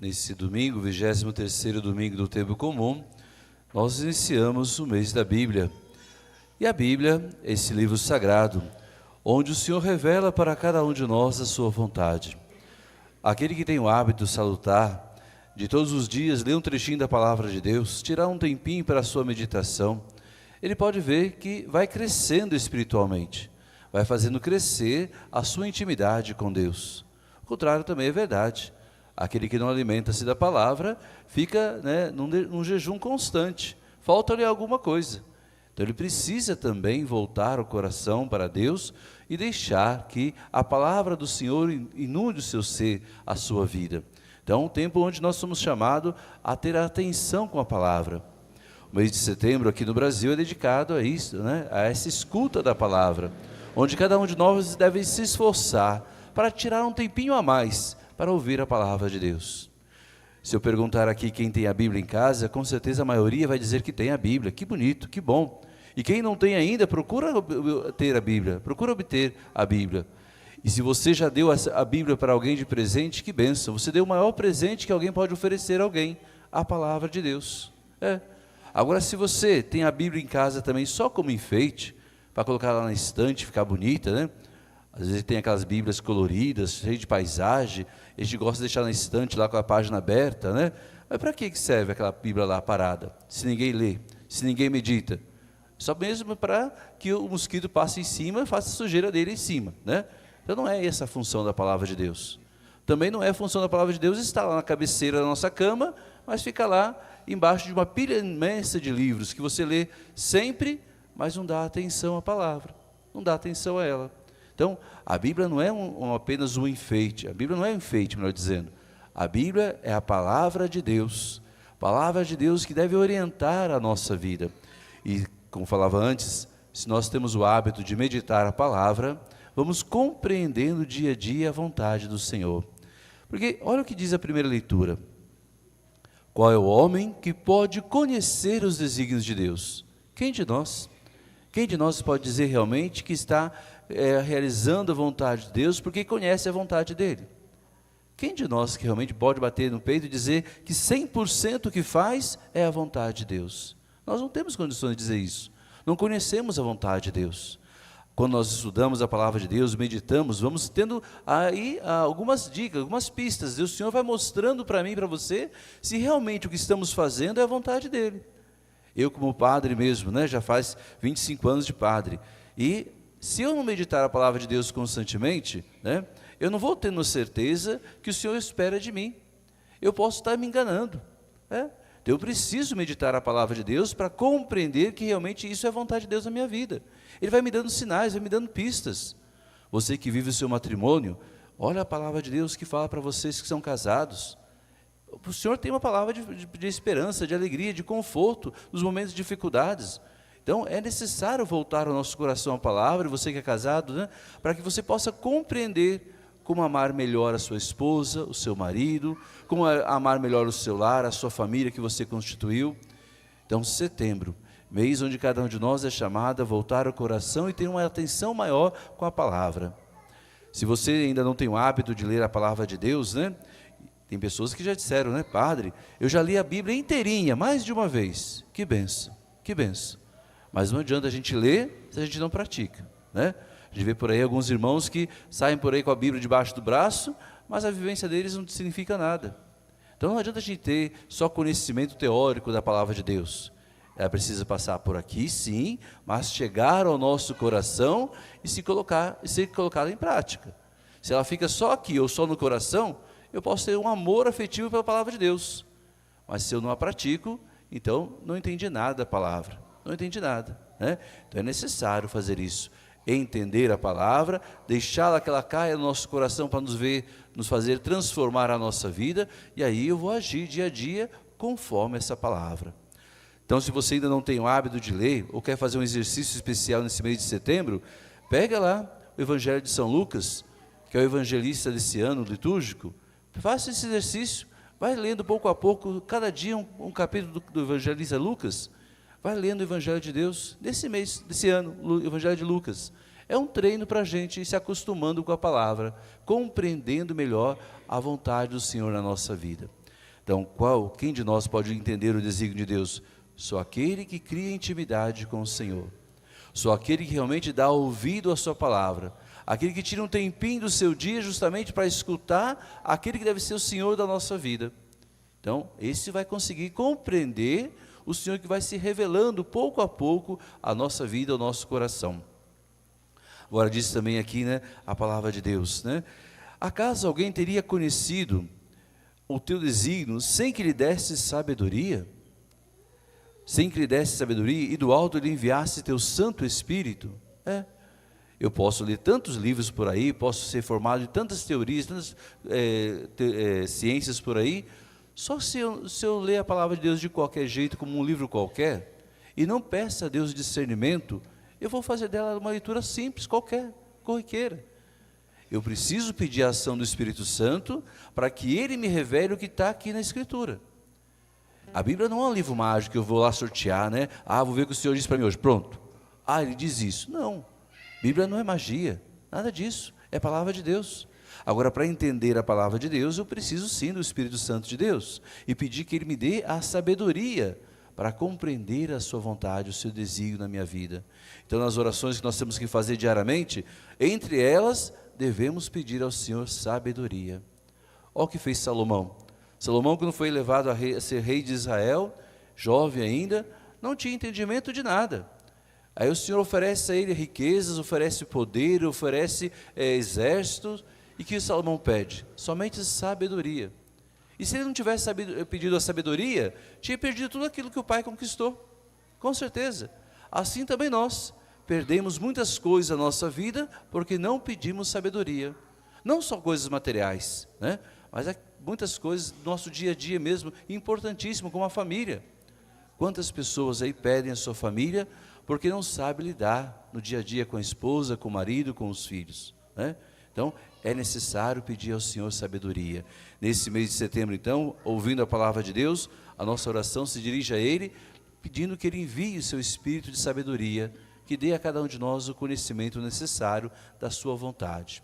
Nesse domingo, 23º domingo do tempo comum, nós iniciamos o mês da Bíblia. E a Bíblia é esse livro sagrado, onde o Senhor revela para cada um de nós a sua vontade. Aquele que tem o hábito salutar, de todos os dias ler um trechinho da palavra de Deus, tirar um tempinho para a sua meditação, ele pode ver que vai crescendo espiritualmente, vai fazendo crescer a sua intimidade com Deus. O contrário também é verdade. Aquele que não alimenta-se da palavra fica num jejum constante, falta-lhe alguma coisa. Então ele precisa também voltar o coração para Deus e deixar que a palavra do Senhor inunde o seu ser, a sua vida. Então é um tempo onde nós somos chamados a ter atenção com a palavra. O mês de setembro aqui no Brasil é dedicado a isso, a essa escuta da palavra, onde cada um de nós deve se esforçar para tirar um tempinho a mais para ouvir a palavra de Deus. Se eu perguntar aqui quem tem a Bíblia em casa, com certeza a maioria vai dizer que tem a Bíblia. Que bonito, que bom. E quem não tem ainda, procura ter a Bíblia, procura obter a Bíblia. E se você já deu a Bíblia para alguém de presente, que bênção. Você deu o maior presente que alguém pode oferecer a alguém, a palavra de Deus. Agora, se você tem a Bíblia em casa também só como enfeite, para colocar lá na estante, ficar bonita, Às vezes tem aquelas Bíblias coloridas, cheias de paisagem, a gente gosta de deixar na estante lá com a página aberta, Mas para que serve aquela Bíblia lá parada? Se ninguém lê, se ninguém medita? Só mesmo para que o mosquito passe em cima e faça a sujeira dele em cima, Então não é essa a função da palavra de Deus. Também não é a função da palavra de Deus estar lá na cabeceira da nossa cama, mas fica lá embaixo de uma pilha imensa de livros que você lê sempre, mas não dá atenção à palavra, não dá atenção a ela. Então, a Bíblia não é apenas um enfeite, a Bíblia não é um enfeite, melhor dizendo. A Bíblia é a palavra de Deus que deve orientar a nossa vida. E, como falava antes, se nós temos o hábito de meditar a palavra, vamos compreendendo dia a dia a vontade do Senhor. Porque, olha o que diz a primeira leitura. Qual é o homem que pode conhecer os desígnios de Deus? Quem de nós? Quem de nós pode dizer realmente que está realizando a vontade de Deus porque conhece a vontade dele? Quem de nós que realmente pode bater no peito e dizer que 100% o que faz é a vontade de Deus? Nós não temos condições de dizer isso. Não conhecemos a vontade de Deus. Quando nós estudamos a palavra de Deus, meditamos, vamos tendo aí algumas dicas, algumas pistas. E o Senhor vai mostrando para mim e para você se realmente o que estamos fazendo é a vontade dele. Eu, como padre mesmo, já faz 25 anos de padre. E se eu não meditar a palavra de Deus constantemente, eu não vou tendo certeza que o Senhor espera de mim. Eu posso estar me enganando. Então eu preciso meditar a palavra de Deus para compreender que realmente isso é a vontade de Deus na minha vida. Ele vai me dando sinais, vai me dando pistas. Você que vive o seu matrimônio, olha a palavra de Deus que fala para vocês que são casados. O Senhor tem uma palavra de esperança, de alegria, de conforto nos momentos de dificuldades. Então é necessário voltar o nosso coração à palavra, você que é casado, para que você possa compreender como amar melhor a sua esposa, o seu marido, como amar melhor o seu lar, a sua família que você constituiu. Então, setembro, mês onde cada um de nós é chamado a voltar o coração e ter uma atenção maior com a palavra. Se você ainda não tem o hábito de ler a palavra de Deus, tem pessoas que já disseram, padre, eu já li a Bíblia inteirinha, mais de uma vez. Que benção, que benção. Mas não adianta a gente ler se a gente não pratica, A gente vê por aí alguns irmãos que saem por aí com a Bíblia debaixo do braço, mas a vivência deles não significa nada. Então não adianta a gente ter só conhecimento teórico da palavra de Deus. Ela precisa passar por aqui, sim, mas chegar ao nosso coração e ser colocada em prática. Se ela fica só aqui ou só no coração, eu posso ter um amor afetivo pela palavra de Deus. Mas se eu não a pratico, então não entendi nada da palavra. Não entendi nada. Então é necessário fazer isso. Entender a palavra, deixá-la que ela caia no nosso coração para nos fazer transformar a nossa vida, e aí eu vou agir dia a dia conforme essa palavra. Então, se você ainda não tem o hábito de ler, ou quer fazer um exercício especial nesse mês de setembro, pega lá o Evangelho de São Lucas, que é o evangelista desse ano litúrgico, faça esse exercício, vai lendo pouco a pouco, cada dia um capítulo do evangelista Lucas. Vai lendo o Evangelho de Deus, desse ano, o Evangelho de Lucas. É um treino para a gente ir se acostumando com a palavra, compreendendo melhor a vontade do Senhor na nossa vida. Então, quem de nós pode entender o desígnio de Deus? Só aquele que cria intimidade com o Senhor. Só aquele que realmente dá ouvido à sua palavra. Aquele que tira um tempinho do seu dia justamente para escutar aquele que deve ser o Senhor da nossa vida. Então, esse vai conseguir compreender o Senhor que vai se revelando pouco a pouco a nossa vida, ao nosso coração. Agora diz também aqui, né, a palavra de Deus, né? Acaso alguém teria conhecido o teu desígnio sem que lhe desse sabedoria? Sem que lhe desse sabedoria e do alto lhe enviasse teu Santo Espírito? Eu posso ler tantos livros por aí, posso ser formado em tantas teorias, tantas ciências por aí, só se eu ler a palavra de Deus de qualquer jeito, como um livro qualquer, e não peça a Deus discernimento, eu vou fazer dela uma leitura simples, qualquer, corriqueira. Eu preciso pedir a ação do Espírito Santo para que Ele me revele o que está aqui na Escritura. A Bíblia não é um livro mágico que eu vou lá sortear, né? Vou ver o que o Senhor diz para mim hoje, pronto. Ele diz isso. Não, Bíblia não é magia, nada disso, é palavra de Deus. Agora, para entender a palavra de Deus, eu preciso sim do Espírito Santo de Deus, e pedir que Ele me dê a sabedoria para compreender a sua vontade, o seu desígnio na minha vida. Então, nas orações que nós temos que fazer diariamente, entre elas, devemos pedir ao Senhor sabedoria. Olha o que fez Salomão. Salomão, quando foi elevado a ser rei de Israel, jovem ainda, não tinha entendimento de nada. Aí o Senhor oferece a ele riquezas, oferece poder, oferece exércitos, e que Salomão pede? Somente sabedoria. E se ele não tivesse pedido a sabedoria, tinha perdido tudo aquilo que o pai conquistou, com certeza. Assim também nós perdemos muitas coisas na nossa vida, porque não pedimos sabedoria. Não só coisas materiais, né? Mas muitas coisas do nosso dia a dia mesmo, importantíssimo, como a família. Quantas pessoas aí pedem a sua família, porque não sabe lidar no dia a dia com a esposa, com o marido, com os filhos, né? Então, é necessário pedir ao Senhor sabedoria. Nesse mês de setembro, então, ouvindo a palavra de Deus, a nossa oração se dirige a Ele, pedindo que Ele envie o seu Espírito de sabedoria, que dê a cada um de nós o conhecimento necessário da sua vontade.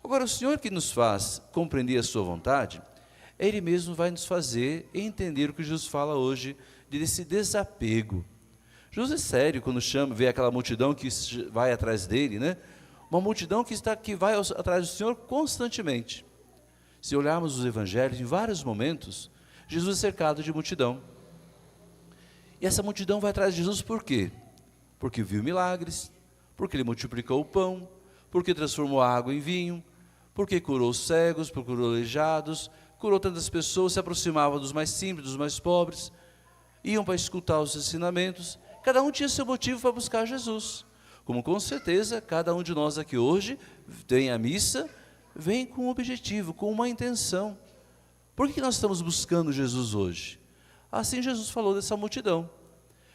Agora, o Senhor que nos faz compreender a sua vontade, Ele mesmo vai nos fazer entender o que Jesus fala hoje, desse desapego. Jesus é sério quando vê aquela multidão que vai atrás dele, né? Uma multidão que vai atrás do Senhor constantemente. Se olharmos os evangelhos, em vários momentos, Jesus é cercado de multidão. E essa multidão vai atrás de Jesus por quê? Porque viu milagres, porque Ele multiplicou o pão, porque transformou a água em vinho, porque curou os cegos, curou aleijados, curou tantas pessoas, se aproximava dos mais simples, dos mais pobres, iam para escutar os ensinamentos. Cada um tinha seu motivo para buscar Jesus. Como com certeza cada um de nós aqui hoje vem à missa, vem com um objetivo, com uma intenção. Por que nós estamos buscando Jesus hoje? Assim Jesus falou dessa multidão.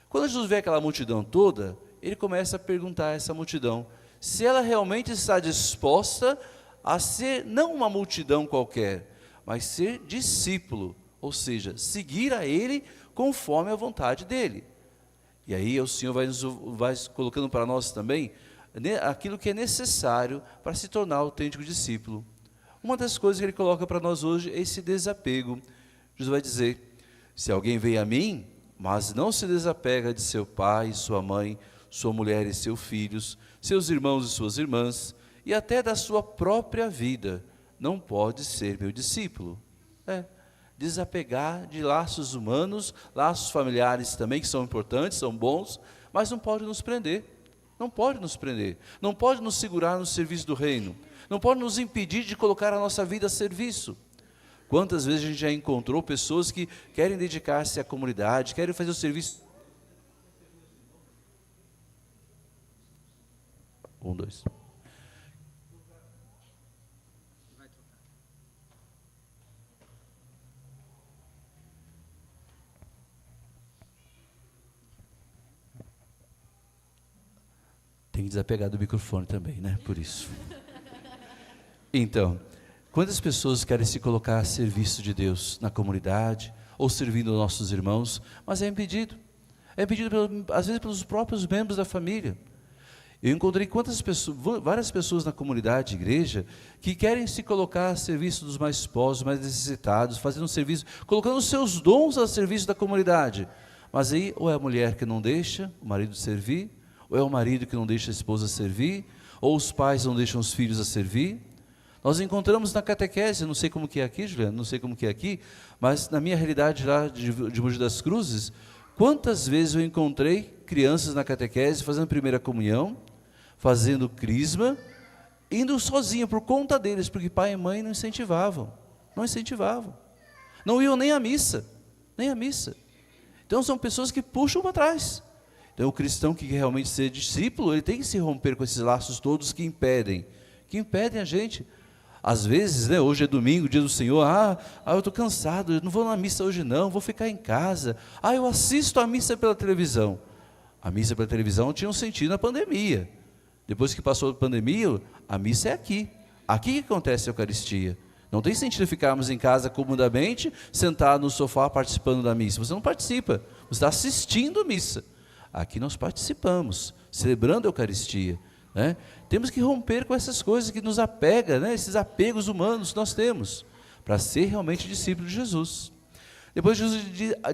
Quando Jesus vê aquela multidão toda, Ele começa a perguntar a essa multidão se ela realmente está disposta a ser não uma multidão qualquer, mas ser discípulo, ou seja, seguir a Ele conforme a vontade dEle. E aí o Senhor vai colocando para nós também aquilo que é necessário para se tornar autêntico discípulo. Uma das coisas que Ele coloca para nós hoje é esse desapego. Jesus vai dizer, se alguém vem a mim, mas não se desapega de seu pai, sua mãe, sua mulher e seus filhos, seus irmãos e suas irmãs, e até da sua própria vida, não pode ser meu discípulo. Desapegar de laços humanos, laços familiares também, que são importantes, são bons, mas não pode nos prender, não pode nos prender, não pode nos segurar no serviço do reino, não pode nos impedir de colocar a nossa vida a serviço. Quantas vezes a gente já encontrou pessoas que querem dedicar-se à comunidade, querem fazer o serviço... 1, 2... Tem que desapegar do microfone também, né? Por isso. Então, quantas pessoas querem se colocar a serviço de Deus na comunidade, ou servindo os nossos irmãos, mas é impedido. É impedido, às vezes, pelos próprios membros da família. Eu encontrei várias pessoas na comunidade, igreja, que querem se colocar a serviço dos mais pobres, mais necessitados, fazendo um serviço, colocando os seus dons a serviço da comunidade. Mas aí, ou é a mulher que não deixa o marido servir, ou é o marido que não deixa a esposa servir, ou os pais não deixam os filhos a servir. Nós encontramos na catequese, não sei como que é aqui, Juliana, não sei como que é aqui, mas na minha realidade lá de Mogi das Cruzes, quantas vezes eu encontrei crianças na catequese fazendo primeira comunhão, fazendo crisma, indo sozinho por conta deles, porque pai e mãe não incentivavam, não iam nem à missa, Então são pessoas que puxam para trás. Então o cristão que quer realmente ser discípulo, ele tem que se romper com esses laços todos que impedem a gente. Às vezes, né, hoje é domingo, dia do Senhor, eu estou cansado, eu não vou na missa hoje não, vou ficar em casa. Eu assisto a missa pela televisão. A missa pela televisão tinha um sentido na pandemia. Depois que passou a pandemia, a missa é aqui. Aqui que acontece a Eucaristia. Não tem sentido ficarmos em casa comodamente, sentado no sofá participando da missa. Você não participa, você está assistindo a missa. Aqui nós participamos, celebrando a Eucaristia. Né? Temos que romper com essas coisas que nos apegam, né? Esses apegos humanos que nós temos, para ser realmente discípulo de Jesus. Depois Jesus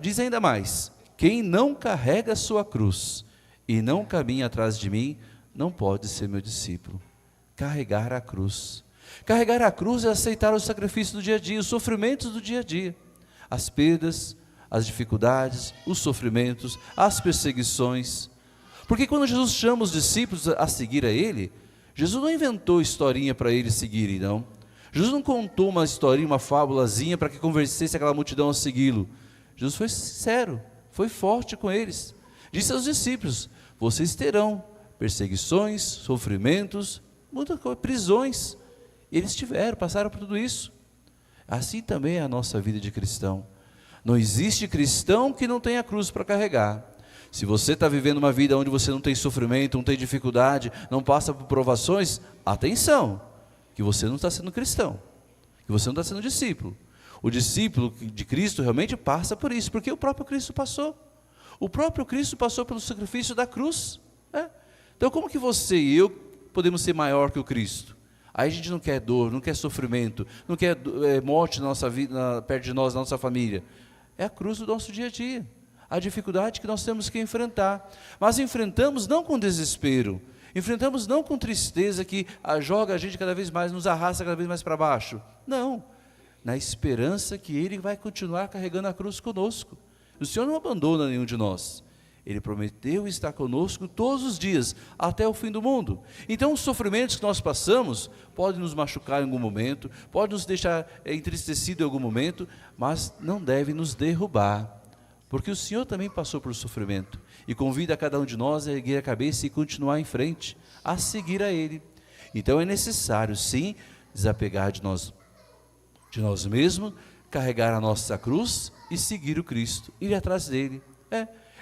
diz ainda mais: quem não carrega a sua cruz e não caminha atrás de mim, não pode ser meu discípulo. Carregar a cruz. Carregar a cruz é aceitar o sacrifício do dia a dia, os sofrimentos do dia a dia, as perdas, as dificuldades, os sofrimentos, as perseguições. Porque quando Jesus chama os discípulos a seguir a Ele, Jesus não inventou historinha para eles seguirem, não. Jesus não contou uma historinha, uma fábulazinha para que convencesse aquela multidão a segui-lo. Jesus foi sincero, foi forte com eles. Disse aos discípulos: vocês terão perseguições, sofrimentos, muitas coisas, prisões. Eles passaram por tudo isso. Assim também é a nossa vida de cristão. Não existe cristão que não tenha cruz para carregar. Se você está vivendo uma vida onde você não tem sofrimento, não tem dificuldade, não passa por provações, atenção, que você não está sendo cristão, que você não está sendo discípulo. O discípulo de Cristo realmente passa por isso, porque o próprio Cristo passou. O próprio Cristo passou pelo sacrifício da cruz. Então como que você e eu podemos ser maior que o Cristo? Aí a gente não quer dor, não quer sofrimento, não quer morte na nossa vida, perto de nós, na nossa família. É a cruz do nosso dia a dia, a dificuldade que nós temos que enfrentar. Mas enfrentamos não com desespero, enfrentamos não com tristeza que joga a gente cada vez mais, nos arrasta cada vez mais para baixo. Não, na esperança que Ele vai continuar carregando a cruz conosco. O Senhor não abandona nenhum de nós. Ele prometeu estar conosco todos os dias, até o fim do mundo. Então os sofrimentos que nós passamos, podem nos machucar em algum momento, podem nos deixar entristecidos em algum momento, mas não devem nos derrubar, porque o Senhor também passou por sofrimento, e convida a cada um de nós a erguer a cabeça e continuar em frente, a seguir a Ele. Então é necessário sim, desapegar de nós mesmos, carregar a nossa cruz e seguir o Cristo, ir atrás dEle.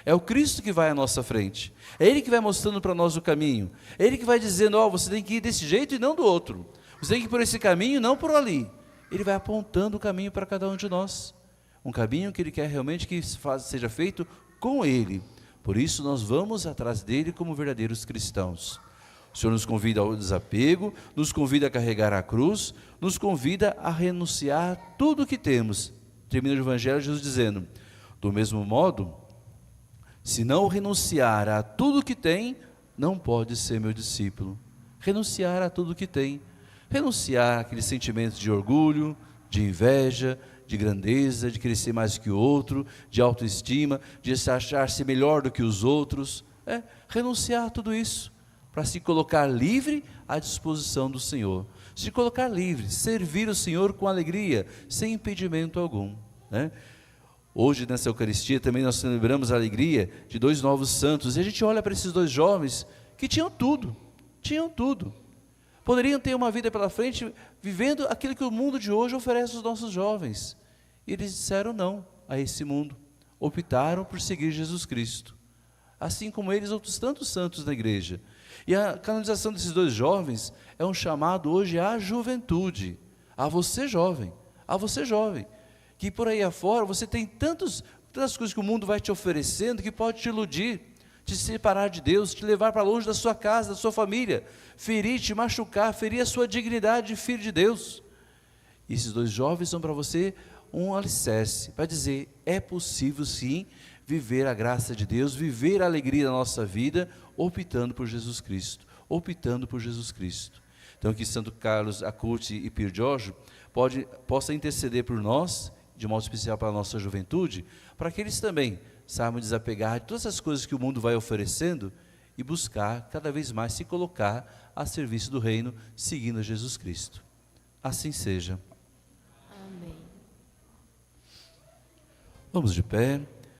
É o Cristo que vai à nossa frente, é Ele que vai mostrando para nós o caminho, é Ele que vai dizendo: você tem que ir desse jeito e não do outro, você tem que ir por esse caminho e não por ali. Ele vai apontando o caminho para cada um de nós, um caminho que Ele quer realmente que seja feito com Ele. Por isso nós vamos atrás dEle como verdadeiros cristãos. O Senhor nos convida ao desapego, nos convida a carregar a cruz, nos convida a renunciar a tudo o que temos. Termina o Evangelho Jesus dizendo: do mesmo modo, se não renunciar a tudo que tem, não pode ser meu discípulo. Renunciar a tudo que tem. Renunciar àqueles sentimentos de orgulho, de inveja, de grandeza, de querer ser mais que o outro, de autoestima, de achar-se melhor do que os outros. Renunciar a tudo isso, para se colocar livre à disposição do Senhor. Se colocar livre, servir o Senhor com alegria, sem impedimento algum. Hoje, nessa Eucaristia, também nós celebramos a alegria de 2 novos santos, e a gente olha para esses 2 jovens que tinham tudo, poderiam ter uma vida pela frente, vivendo aquilo que o mundo de hoje oferece aos nossos jovens, e eles disseram não a esse mundo, optaram por seguir Jesus Cristo, assim como eles, outros tantos santos da igreja. E a canonização desses 2 jovens é um chamado hoje à juventude, a você jovem, que por aí afora você tem tantas coisas que o mundo vai te oferecendo, que pode te iludir, te separar de Deus, te levar para longe da sua casa, da sua família, ferir, te machucar, ferir a sua dignidade de filho de Deus. E esses 2 jovens são para você um alicerce, para dizer, é possível sim viver a graça de Deus, viver a alegria da nossa vida, optando por Jesus Cristo, optando por Jesus Cristo. Então que Santo Carlos Acutis e Pio Giorgio possa interceder por nós, de modo especial para a nossa juventude, para que eles também saibam desapegar de todas as coisas que o mundo vai oferecendo e buscar cada vez mais se colocar a serviço do reino, seguindo a Jesus Cristo. Assim seja. Amém. Vamos de pé.